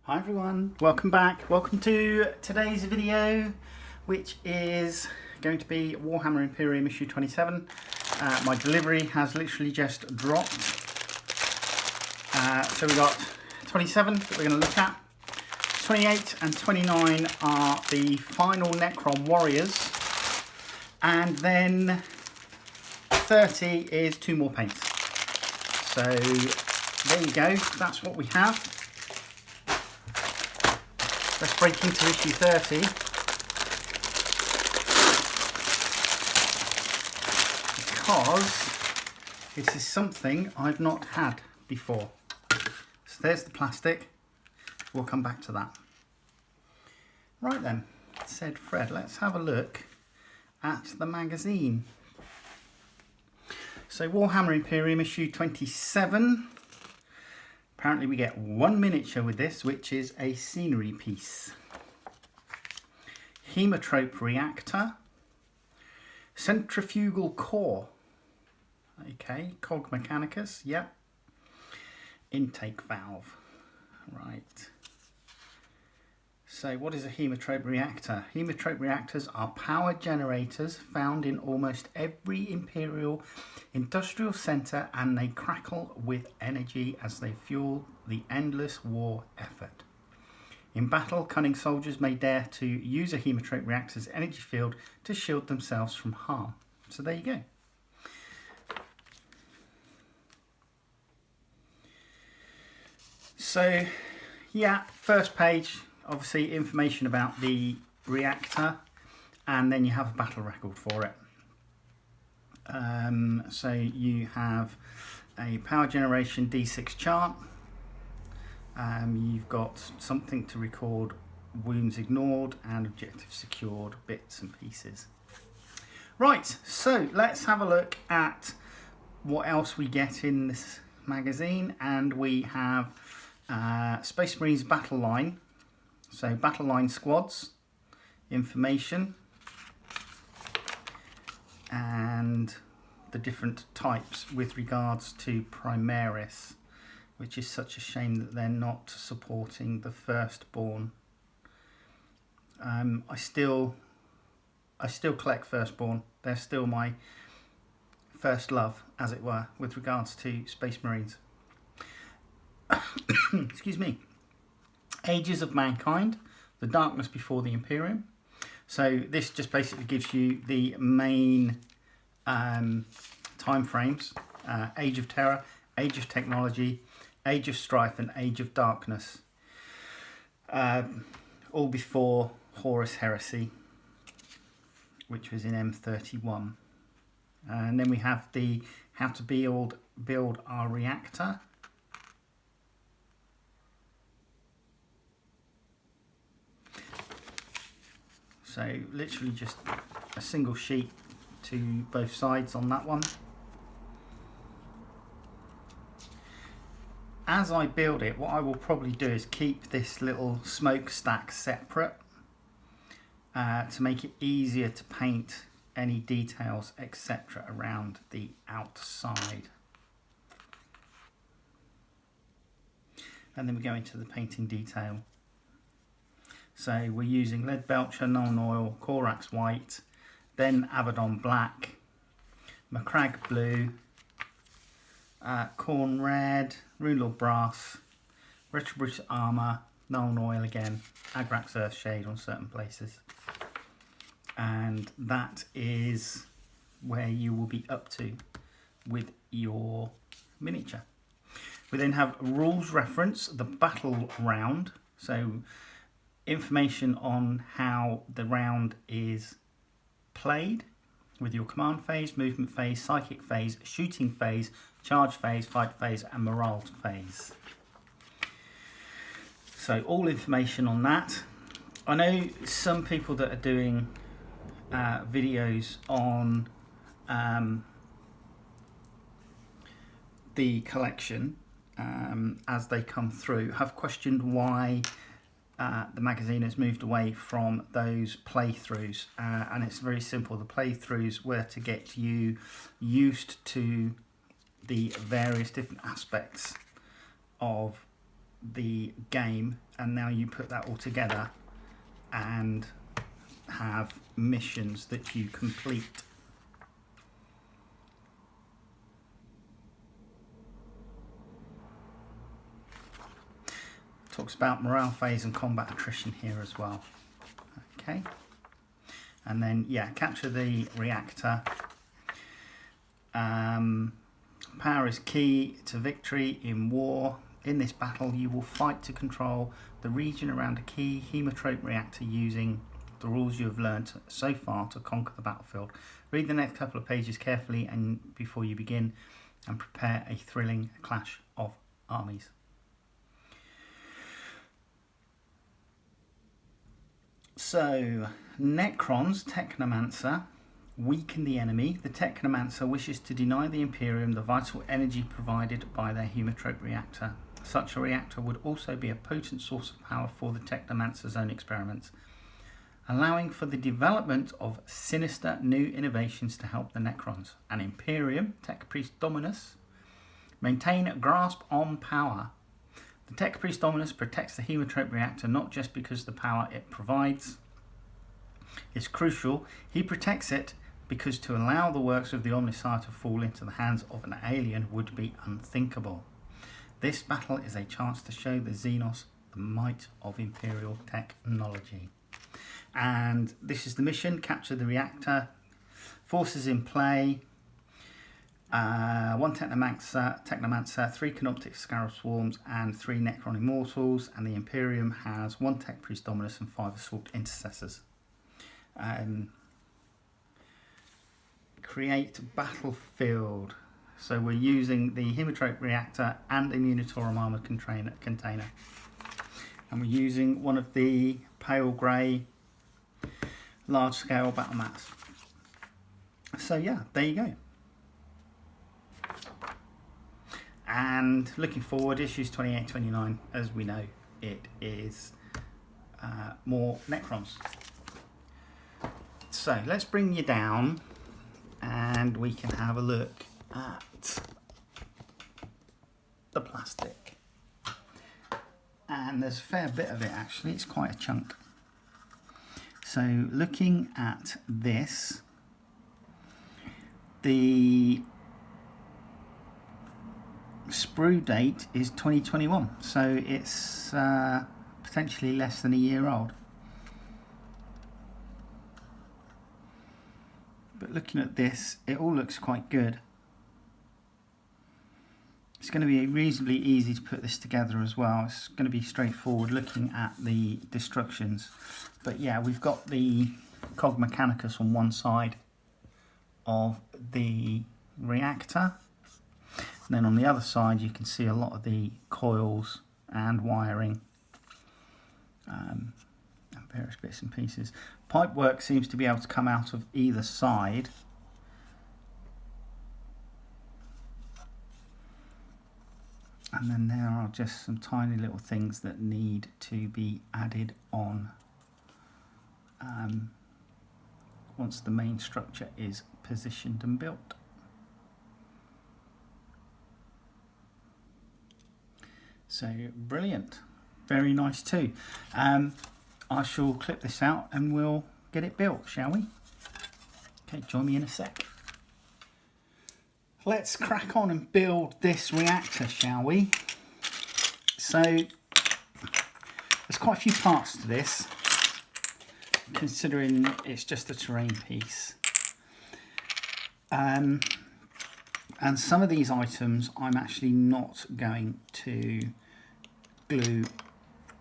Hi everyone, welcome back. Welcome to today's video, which is going to be Warhammer Imperium issue 27. My delivery has literally just dropped. So we got 27 that we're going to look at. 28 and 29 are the final Necron Warriors. And then 30 is 2 more paints. So there you go, that's what we have. Let's break into issue 30. Because this is something I've not had before. So there's the plastic. We'll come back to that. Right then, said Fred, let's have a look at the magazine. So Warhammer Imperium issue 27. Apparently we get 1 miniature with this, which is a scenery piece. Heamotrope Reactor. Centrifugal Core. Okay, Cog Mechanicus, yep. Intake valve. Right. So what is a Heamotrope Reactor? Heamotrope reactors are power generators found in almost every Imperial industrial centre, and they crackle with energy as they fuel the endless war effort. In battle, cunning soldiers may dare to use a Heamotrope reactor's energy field to shield themselves from harm. So there you go. So yeah, first page, obviously information about the reactor, and then you have a battle record for it. So you have a power generation D6 chart. You've got something to record wounds ignored and objectives secured, bits and pieces. Right, so let's have a look at what else we get in this magazine. And we have Space Marines battle line. So battle line squads, information, and the different types with regards to Primaris, which is such a shame that they're not supporting the Firstborn. I still collect Firstborn. They're still my first love, as it were, with regards to Space Marines. Excuse me. Ages of Mankind, the Darkness Before the Imperium. So this just basically gives you the main time frames. Age of Terror, Age of Technology, Age of Strife and Age of Darkness. All before Horus Heresy, which was in M31. And then we have the how to build our reactor. So literally just a single sheet to both sides on that one. As I build it, what I will probably do is keep this little smokestack separate to make it easier to paint any details, etc. around the outside. And then we go into the painting detail. So we're using Lead Belcher, Nuln Oil, Corax White, then Abaddon Black, Macragge Blue, Corn Red, Runelord Brass, Retribution Armour, Nuln Oil again, Agrax Earthshade on certain places. And that is where you will be up to with your miniature. We then have rules reference, the battle round. So information on how the round is played with your command phase, movement phase, psychic phase, shooting phase, charge phase, fight phase and morale phase. So all information on that. I know some people that are doing videos on the collection as they come through have questioned why the magazine has moved away from those playthroughs, and it's very simple. The playthroughs were to get you used to the various different aspects of the game, and now you put that all together and have missions that you complete. Talks about morale phase and combat attrition here as well. Okay, and then yeah, capture the reactor. Power is key to victory in war. In this battle, you will fight to control the region around a key Heamotrope reactor using the rules you have learned so far to conquer the battlefield. Read the next couple of pages carefully and before you begin, and prepare a thrilling clash of armies. So, Necrons, Technomancer, weaken the enemy. The Technomancer wishes to deny the Imperium the vital energy provided by their Heamotrope reactor. Such a reactor would also be a potent source of power for the Technomancer's own experiments, allowing for the development of sinister new innovations to help the Necrons. An Imperium, Tech Priest Dominus, maintain a grasp on power. The Tech Priest Dominus protects the Heamotrope reactor not just because the power it provides is crucial, he protects it because to allow the works of the Omnissiah to fall into the hands of an alien would be unthinkable. This battle is a chance to show the Xenos the might of Imperial technology. And this is the mission: capture the reactor. Forces in play: 1 Technomancer, 3 Canoptic Scarab Swarms, and 3 Necron Immortals. And the Imperium has 1 Tech Priest Dominus and 5 Assault Intercessors. Create battlefield. So we're using the Heamotrope reactor and the Immunitorum armored container. And we're using one of the pale grey large scale battle mats. So yeah, there you go. And looking forward, issues 28-29, as we know, it is more Necrons. So let's bring you down and we can have a look at the plastic. And there's a fair bit of it actually, it's quite a chunk. So looking at this, the sprue date is 2021, so it's potentially less than a year old. But looking at this, it all looks quite good. It's going to be reasonably easy to put this together as well. It's going to be straightforward looking at the destructions. But yeah, we've got the Cog Mechanicus on one side of the reactor. And then on the other side you can see a lot of the coils and wiring and various bits and pieces. Pipework seems to be able to come out of either side. And then there are just some tiny little things that need to be added on once the main structure is positioned and built. So brilliant, very nice too. I shall clip this out and we'll get it built, shall we? Okay, join me in a sec. Let's crack on and build this reactor, shall we? So there's quite a few parts to this, considering it's just a terrain piece. And some of these items I'm actually not going to glue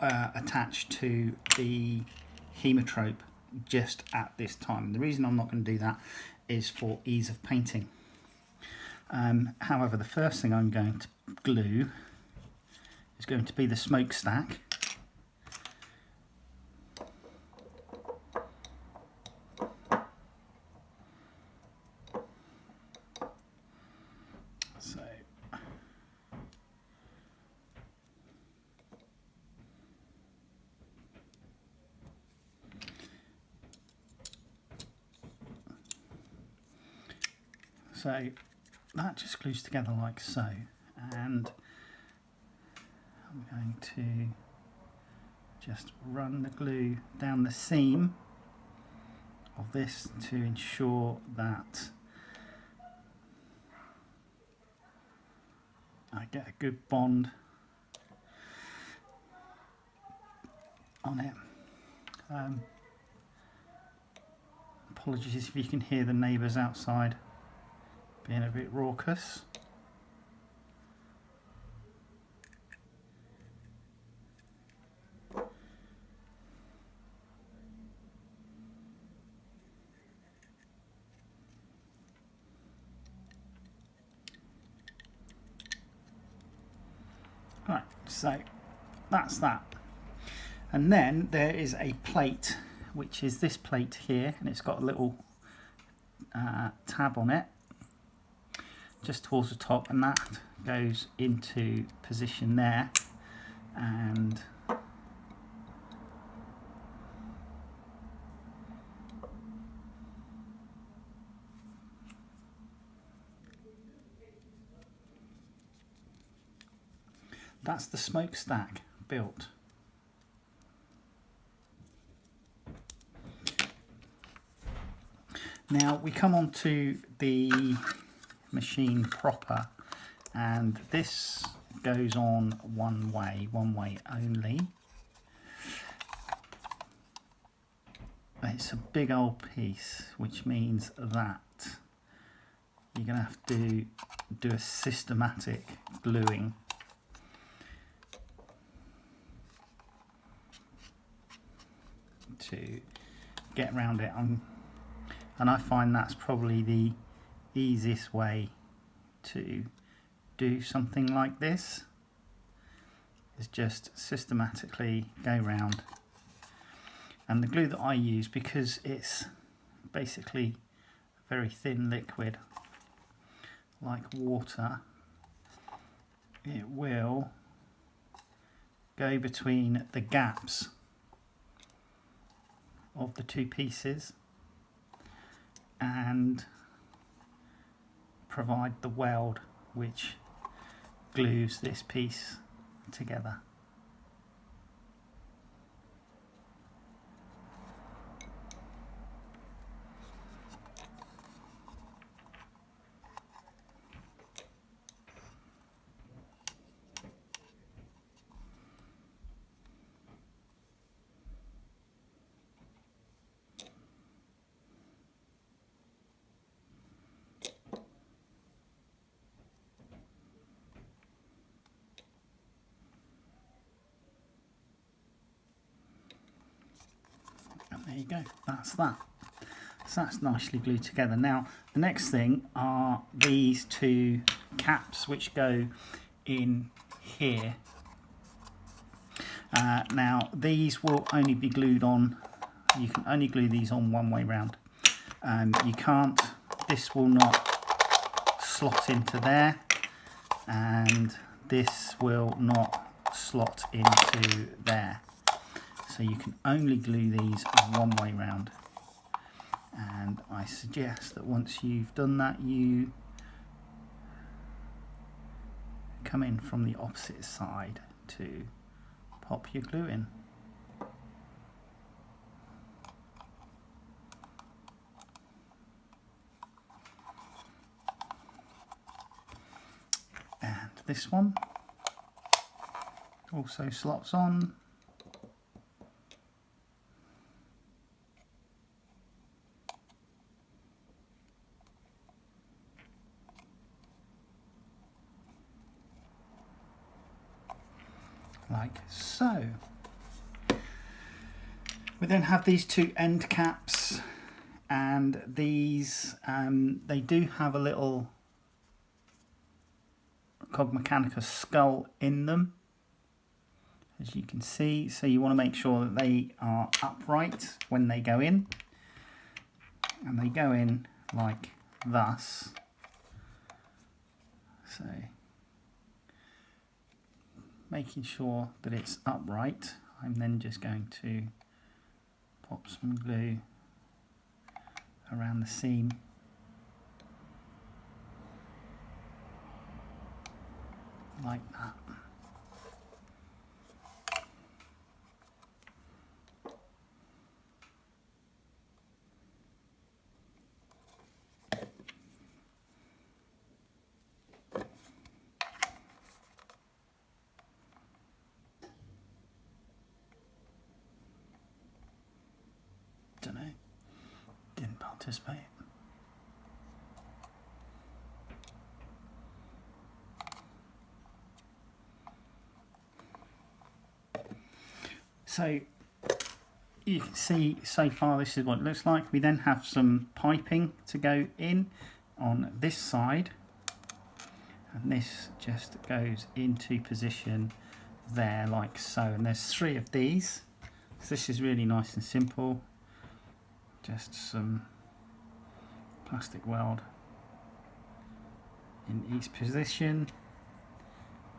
attached to the Heamotrope just at this time. And the reason I'm not going to do that is for ease of painting. However, the first thing I'm going to glue is going to be the smokestack. So that just glues together like so, and I'm going to just run the glue down the seam of this to ensure that I get a good bond on it. Apologies if you can hear the neighbours outside being a bit raucous. Right, so that's that. And then there is a plate, which is this plate here, and it's got a little tab on it just towards the top, and that goes into position there, and that's the smokestack built. Now we come on to the machine proper, and this goes on one way only. It's a big old piece, which means that you're going to have to do a systematic gluing to get around it. And I find that's probably the easiest way to do something like this, is just systematically go round. And the glue that I use, because it's basically a very thin liquid like water, it will go between the gaps of the two pieces and provide the weld which glues this piece together. There you go, that's that. So that's nicely glued together. Now the next thing are these two caps which go in here. Now these will only be glued on, you can only glue these on one way round. You can't, this will not slot into there, and this will not slot into there. So you can only glue these one way round, and I suggest that once you've done that, you come in from the opposite side to pop your glue in. And this one also slots on. Like so. We then have these two end caps, and these they do have a little Cog Mechanica skull in them, as you can see, so you want to make sure that they are upright when they go in, and they go in like thus. So making sure that it's upright, I'm then just going to pop some glue around the seam like that. participate. So you can see so far this is what it looks like. We then have some piping to go in on this side, and this just goes into position there like so, and there's 3 of these, so this is really nice and simple. Just some plastic weld in each position,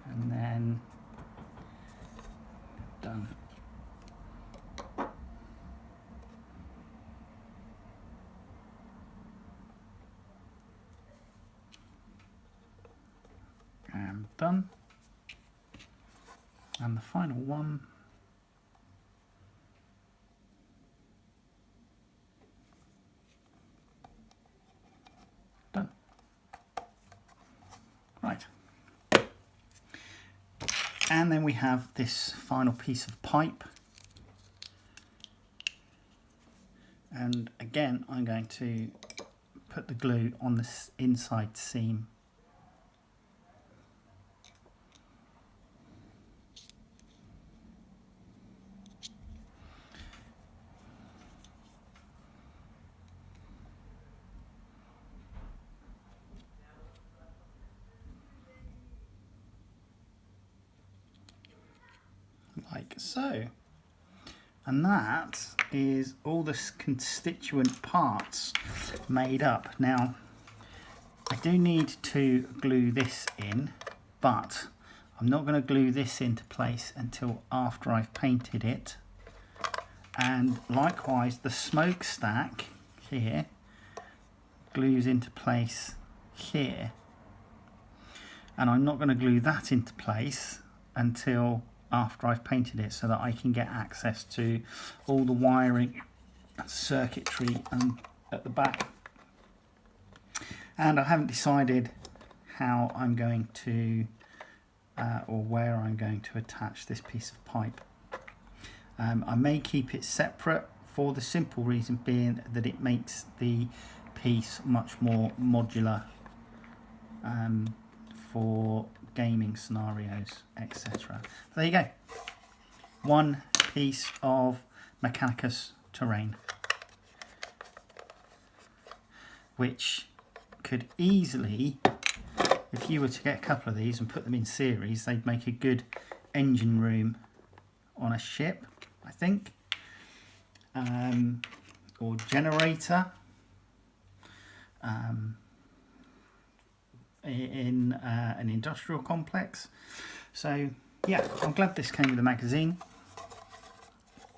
and then done. And done. And the final one. Done. Right. And then we have this final piece of pipe. And again, I'm going to put the glue on this inside seam. Like so. And that is all the constituent parts made up. Now, I do need to glue this in, but I'm not going to glue this into place until after I've painted it. And likewise, the smokestack here glues into place here. And I'm not going to glue that into place until after I've painted it, so that I can get access to all the wiring and circuitry at the back. And I haven't decided how I'm going to or where I'm going to attach this piece of pipe. I may keep it separate for the simple reason being that it makes the piece much more modular for gaming scenarios, etc. There you go. One piece of Mechanicus terrain, which could easily, if you were to get a couple of these and put them in series, they'd make a good engine room on a ship, I think, or generator in an industrial complex. So yeah, I'm glad this came with the magazine.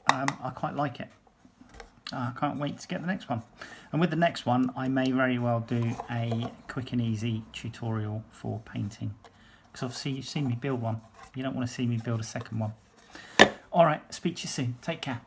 I quite like it. I can't wait to get the next one. And with the next one, I may very well do a quick and easy tutorial for painting, because obviously you've seen me build one. You don't want to see me build a second one. All right, speak to you soon. Take care.